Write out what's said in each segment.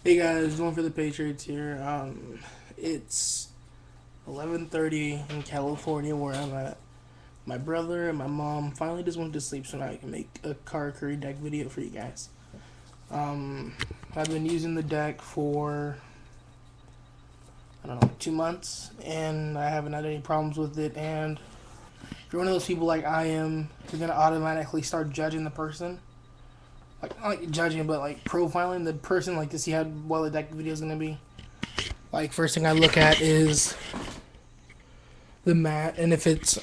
Hey guys, going for the Patriots here. It's 11:30 in California where I'm at. My brother and my mom finally just went to sleep so now I can make a Karakuri deck video for you guys. Um, I've been using the deck for, I don't know, 2 months and I haven't had any problems with it. And if you're one of those people like I am, you're gonna automatically start judging the person. Like, not like judging, but like profiling the person, like to see how well the deck video is gonna be. Like, first thing I look at is the mat, and if it's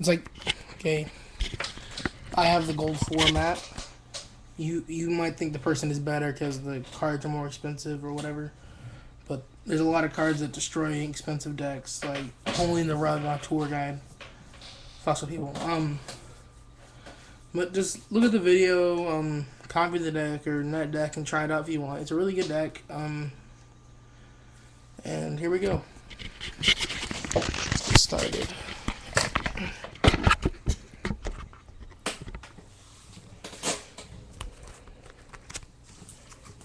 like, okay, I have the gold 4 mat. You might think the person is better because the cards are more expensive or whatever, but there's a lot of cards that destroy expensive decks, like only in the Rug on Tour Guide. Fucks with people. But just look at the video, copy the deck or net deck and try it out if you want. It's a really good deck. And here we go. Get started.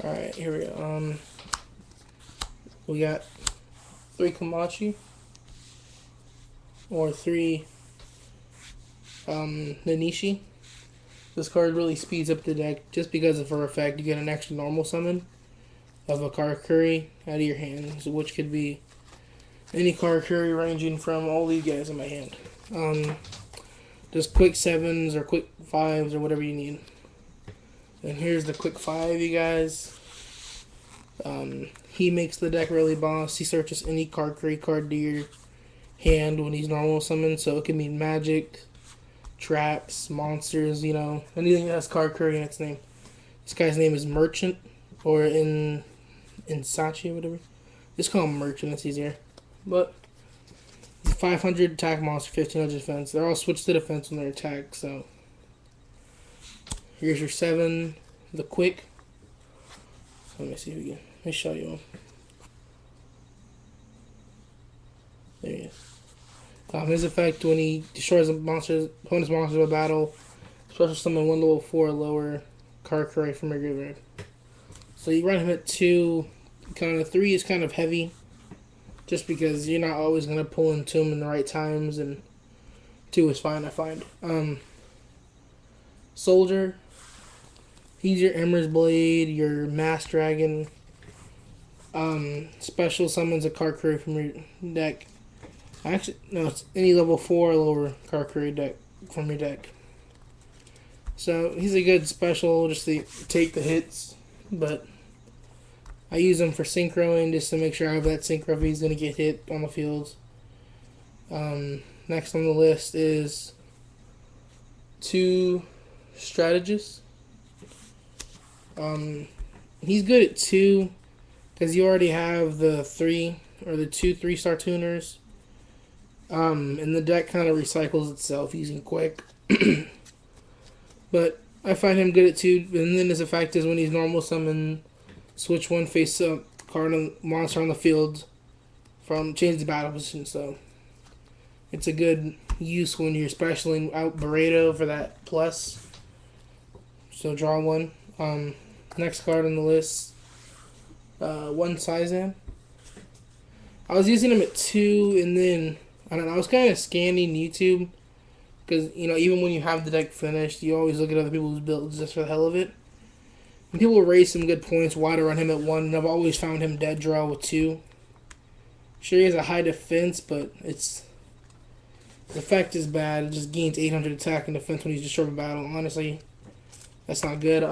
Alright, here we go. We got 3 Kamachi, or 3 Nanishi. This card really speeds up the deck just because of her effect. You get an extra normal summon of a Karakuri out of your hand, which could be any Karakuri ranging from all these guys in my hand. Just quick 7s or quick 5s or whatever you need. And here's the quick 5, you guys. He makes the deck really boss. He searches any Karakuri card to your hand when he's normal summoned, so it can mean magic, traps, monsters, anything that has Karakuri in its name. This guy's name is Merchant, or in Sachi or whatever. Just call him Merchant, it's easier. But 500 attack monster, 1500 defense. They're all switched to defense when they're attacked, so here's your 7, the quick. Let me see if we can. Let me show you him. There he is. His effect when he destroys a monster's opponent's monsters of a battle, special summon 1 level 4 or lower Karakuri from your graveyard. So you run him at 2. Kind of 3 is kind of heavy, just because you're not always gonna pull into him in the right times, and 2 is fine. I find. Soldier. He's your Emmer's Blade, your Mass Dragon. Special summons a Karakuri from your deck. Actually, no, it's any level 4 or lower Karakuri deck from your deck. So he's a good special just to take the hits, but I use him for synchroing just to make sure I have that synchro if he's going to get hit on the field. Next on the list is 2 Strategists. He's good at 2 because you already have the 3 or the 2 3-star tuners. And the deck kind of recycles itself using quick. But I find him good at 2, and then his effect is when he's normal summon, switch 1 face up card on monster on the field from change the battle position. So it's a good use when you're specialing out Barreto for that plus. So draw 1. Next card on the list, 1 Saizan. I was using him at 2, and then I don't know. I was kind of scanning YouTube because even when you have the deck finished, you always look at other people's builds just for the hell of it. And people raise some good points why to run him at 1, and I've always found him dead draw with 2. Sure, he has a high defense, but his effect is bad. It just gains 800 attack and defense when he's destroyed a battle. Honestly, that's not good.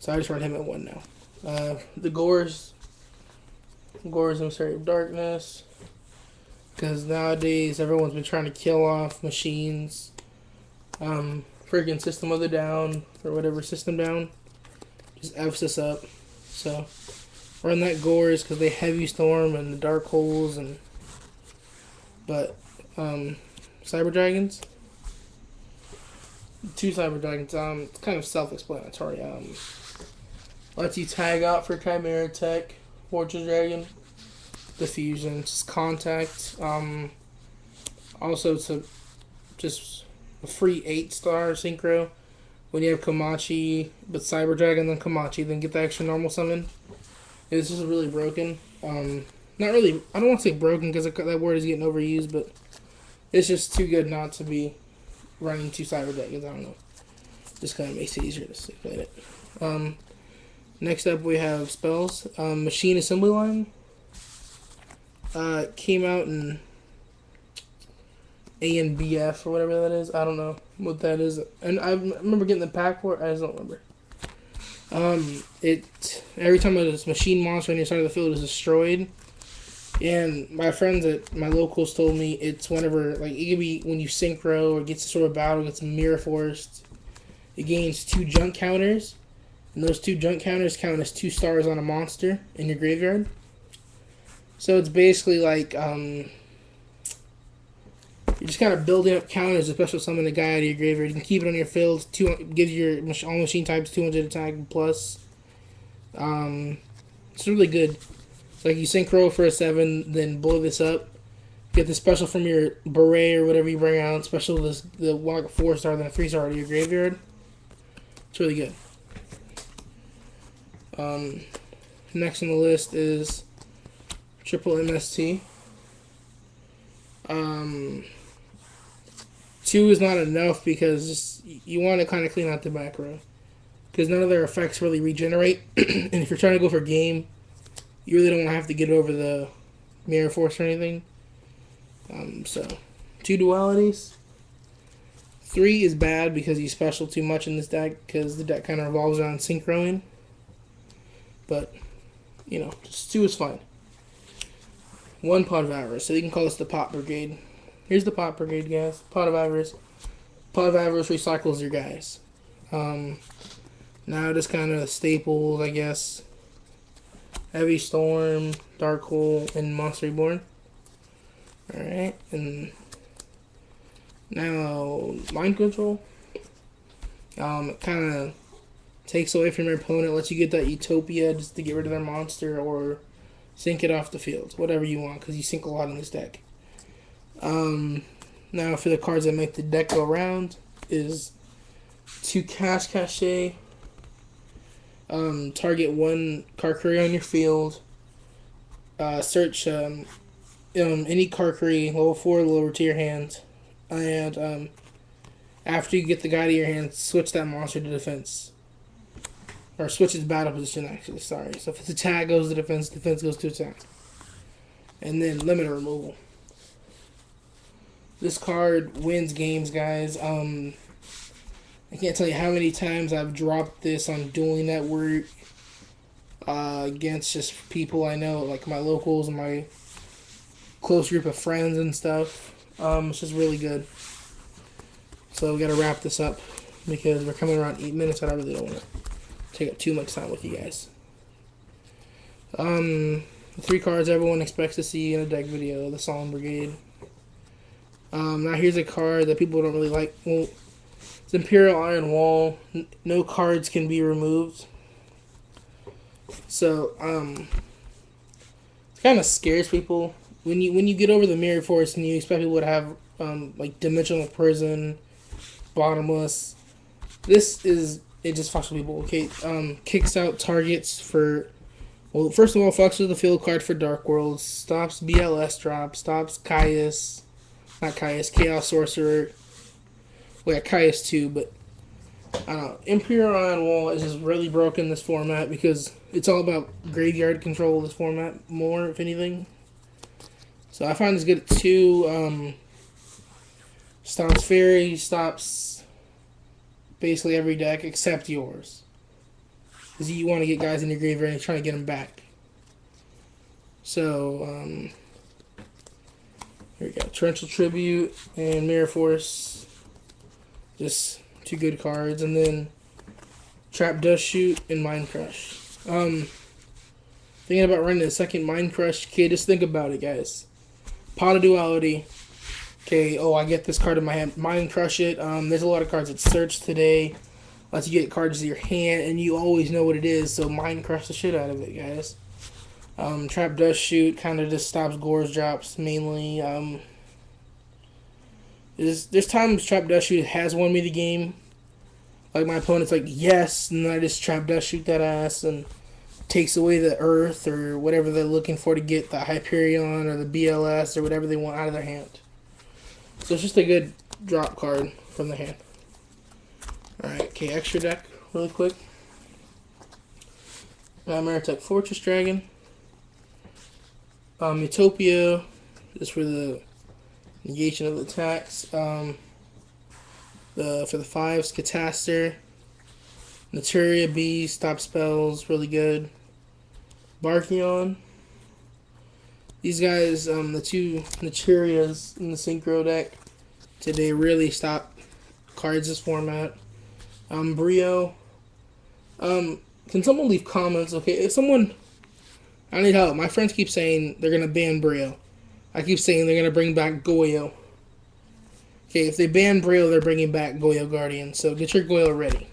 So I just run him at 1 now. The Gore's Emissary of Darkness. Because nowadays everyone's been trying to kill off machines. Freaking System of the Down, or whatever, System Down. Just F's us up. So, run that Gores because they heavy storm and the Dark Holes But, Cyber Dragons. 2 Cyber Dragons, it's kind of self-explanatory. Lets you tag out for Chimera Tech, Fortress Dragon. Diffusion, just contact. Also, it's just a free 8-star synchro when you have Komachi, but Cyber Dragon, then Komachi, then get the extra normal summon. It's just really broken. Not really. I don't want to say broken because that word is getting overused, but it's just too good not to be running two Cyber Dragons. I don't know. Just kind of makes it easier to explain it. Next up, we have spells. Machine Assembly Line. Came out in ANBF or whatever that is. I don't know what that is. And I remember getting the pack for it. I just don't remember. Every time a machine monster on your side of the field is destroyed, and my friends at my locals told me it's whenever, like, it could be when you synchro or gets a sort of battle, gets mirror forced. It gains 2 junk counters, and those 2 junk counters count as 2 stars on a monster in your graveyard. So it's basically like you're just kind of building up counters to special summon a guy out of your graveyard. You can keep it on your field. Gives your all machine types 200 attack plus. It's really good. It's like you synchro for a 7, then blow this up. Get the special from your beret or whatever you bring out. Special the like a 4-star, then a 3-star out of your graveyard. It's really good. Next on the list is Triple MST. 2 is not enough because you want to kind of clean out the back row. Because none of their effects really regenerate. And if you're trying to go for game, you really don't want to have to get over the Mirror Force or anything. So, 2 dualities. 3 is bad because you special too much in this deck because the deck kind of revolves around synchroing. But, you know, just 2 is fine. 1 Pot of Avarice, so you can call this the Pot Brigade. Here's the Pot Brigade, guys. Pot of Avarice. Pot of Avarice recycles your guys. Now just kind of staples, I guess. Heavy Storm, Dark Hole, and Monster Reborn. Alright, and now Mind Control. It kind of takes away from your opponent, lets you get that Utopia just to get rid of their monster, or sink it off the field, whatever you want, because you sink a lot in this deck. Now for the cards that make the deck go round is 2 Cache, target 1 Karakuri on your field, search any Karakuri, level 4, lower to your hand, and after you get the guy to your hand, switch that monster to defense. Or switch its battle position, actually, sorry. So if its attack goes to defense, defense goes to attack. And then limiter removal. This card wins games, guys. I can't tell you how many times I've dropped this on Dueling Network against just people I know, like my locals and my close group of friends and stuff. It's just really good. So we gotta wrap this up because we're coming around 8 minutes and I really don't want to take up too much time with you guys. The 3 cards everyone expects to see in a deck video, the Solemn Brigade. Now here's a card that people don't really like. Well, it's Imperial Iron Wall. No cards can be removed. So, it kind of scares people. When you get over the Mirror Force and you expect people to have, like, Dimensional Prison, Bottomless. It just fucks with people. Okay, kicks out targets for... Well, first of all, fucks with the field card for Dark World. Stops BLS drop. Stops Caius. Not Caius. Chaos Sorcerer. Well, yeah, Caius too, but... I don't know. Imperial Iron Wall is just really broken in this format because it's all about graveyard control of this format more, if anything. So I find this good at 2. Stops Fairy. Stops... basically every deck except yours. Because you want to get guys in your graveyard and you're trying to get them back. So, here we go. Torrential Tribute and Mirror Force. Just 2 good cards. And then Trap Dust Shoot and Mind Crush. Thinking about running a second Mind Crush. Okay, just think about it, guys. Pot of Duality. Okay, I get this card in my hand. Mind Crush it. There's a lot of cards that search today. Lets you get cards to your hand, and you always know what it is, so Mind Crush the shit out of it, guys. Trap Dust Shoot kind of just stops Gore's drops, mainly. There's times Trap Dust Shoot has won me the game. Like my opponent's like, yes, and then I just trap dash shoot that ass and takes away the Earth or whatever they're looking for to get the Hyperion or the BLS or whatever they want out of their hand. So it's just a good drop card from the hand. Alright, okay, extra deck really quick. Maritech Fortress Dragon. Utopia, just for the negation of the attacks. For the 5s, Cataster. Naturia B, stop spells, really good. Barkion. These guys, the 2 Naturias in the Synchro deck today really stop cards this format. Brio. Can someone leave comments? Okay, if someone... I need help. My friends keep saying they're going to ban Brio. I keep saying they're going to bring back Goyo. Okay, if they ban Brio, they're bringing back Goyo Guardian. So get your Goyo ready.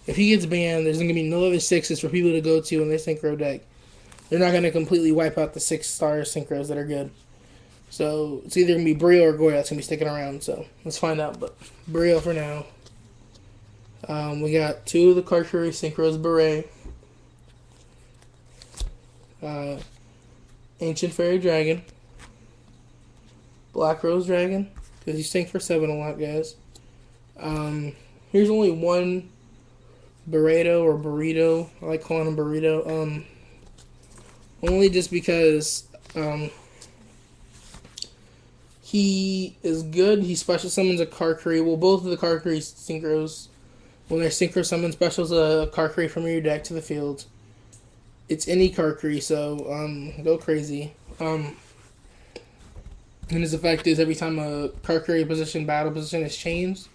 If he gets banned, there's going to be no other 6s for people to go to in their Synchro deck. They're not going to completely wipe out the 6-star Synchros that are good. So it's either going to be Brio or Goyo that's going to be sticking around. So let's find out. But Brio for now. We got 2 of the Karakuri Synchros Beret. Ancient Fairy Dragon. Black Rose Dragon. Because you sync for 7 a lot, guys. Here's only one Burrito or Burrito. I like calling him Burrito. Only just because he is good. He special summons a Karakuri. Well, both of the Karakuri Synchros, when they're Synchro summon specials a Karakuri from your deck to the field. It's any Karakuri, so go crazy. And his effect is every time a Karakuri battle position is changed,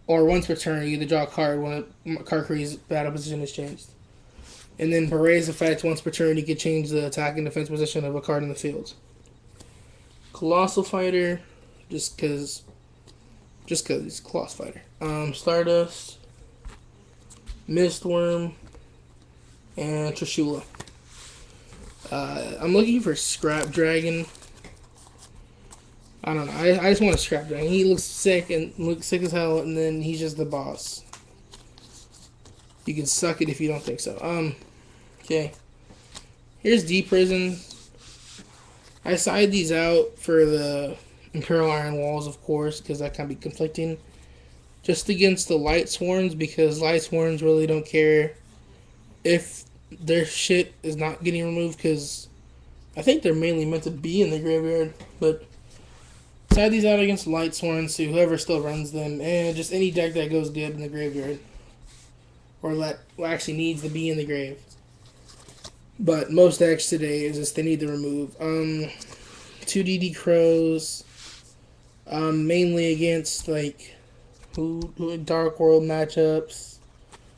or once per turn, you get to draw a card when a Karakuri's battle position is changed. And then Beret's effect, once per turn, you can change the attack and defense position of a card in the field. Colossal Fighter, just because he's a Colossal Fighter. Stardust, Mistworm, and Trishula. I'm looking for Scrap Dragon. I don't know. I just want a Scrap Dragon. He looks sick as hell, and then he's just the boss. You can suck it if you don't think so. Okay. Here's Deep Prison. I side these out for the Imperial Iron Walls, of course, because that can be conflicting. Just against the Light Sworns, because Light Sworns really don't care if their shit is not getting removed, because I think they're mainly meant to be in the graveyard. But side these out against Light Sworns to whoever still runs them, and just any deck that goes good in the graveyard, or actually needs to be in the grave. But most decks today is just they need to remove 2 DD Crows, mainly against like Dark World matchups.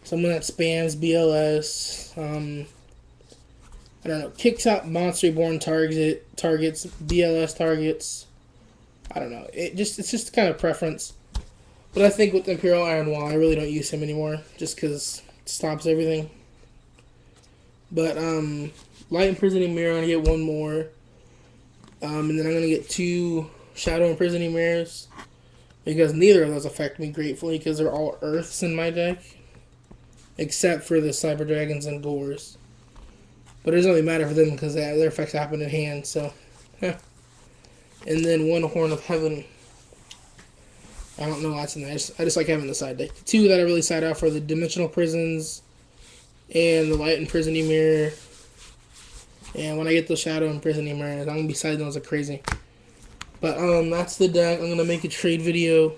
Someone that spams BLS. I don't know. Kicks out Monster Reborn targets, BLS targets. I don't know. It's just kind of preference. But I think with Imperial Iron Wall, I really don't use him anymore, just because it stops everything. But Light Imprisoning Mirror, I'm gonna get 1 more, and then I'm gonna get 2 Shadow Imprisoning Mirrors, because neither of those affect me gratefully, because they're all Earths in my deck. Except for the Cyber Dragons and Gores. But it doesn't really matter for them because their effects happen in hand, so. Yeah. And then 1 Horn of Heaven. I don't know what's in there. I just like having the side deck. 2 that I really side out for the Dimensional Prisons and the Light Imprisoning Mirror. And when I get those Shadow Imprisoning Mirrors, I'm going to be siding those like crazy. But that's the deck. I'm going to make a trade video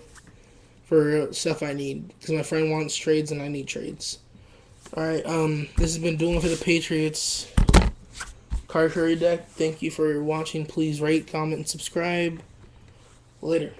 for stuff I need, because my friend wants trades and I need trades. Alright, this has been Dueling for the Patriots Karakuri deck. Thank you for watching. Please rate, comment, and subscribe. Later.